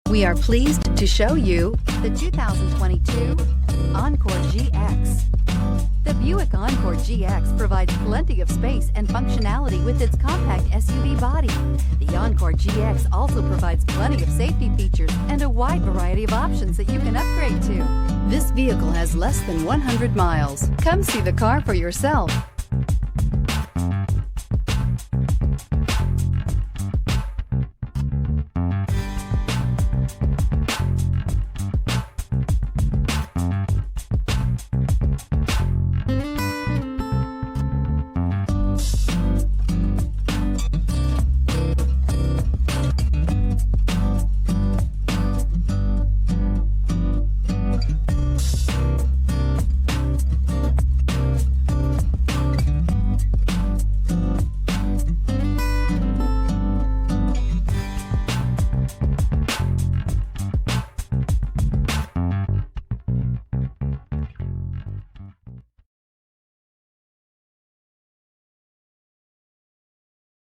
We are pleased to show you the 2022 Encore GX. The Buick Encore GX provides plenty of space and functionality with its compact SUV body. The Encore GX also provides plenty of safety features and a wide variety of options that you can upgrade to. This vehicle has less than 100 miles. Come see the car for yourself.